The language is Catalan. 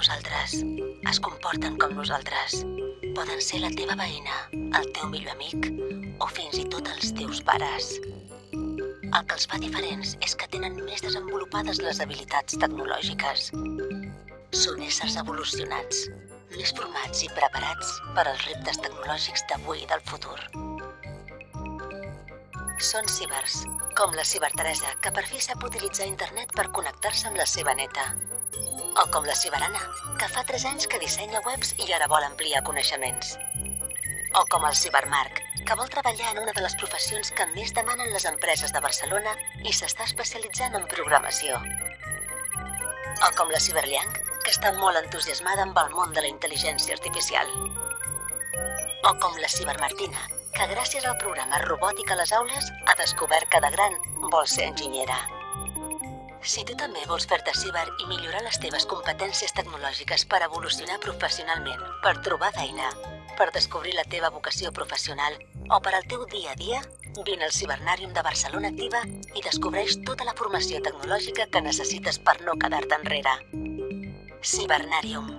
nosaltres, es comporten com nosaltres. Poden ser la teva veïna, el teu millor amic o fins i tot els teus pares. El que els fa diferents és que tenen més desenvolupades les habilitats tecnològiques. Són éssers evolucionats, més formats i preparats per als reptes tecnològics d'avui i del futur. Són cibers, com la ciberteresa, que per fi sap utilitzar internet per connectar-se amb la seva neta. O com la ciberana, que fa 3 anys que dissenya webs i ara vol ampliar coneixements. O com el cibermarc, que vol treballar en una de les professions que més demanen les empreses de Barcelona i s'està especialitzant en programació. O com la ciberliang, que està molt entusiasmada amb el món de la intel·ligència artificial. O com la cibermartina, que gràcies al programa Robòtica a les aules ha descobert que de gran vol ser enginyera. Si tu també vols fer-te ciber i millorar les teves competències tecnològiques per evolucionar professionalment, per trobar feina, per descobrir la teva vocació professional o per al teu dia a dia, vine al Cibernàrium de Barcelona Activa i descobreix tota la formació tecnològica que necessites per no quedar-te enrere. Cibernàrium.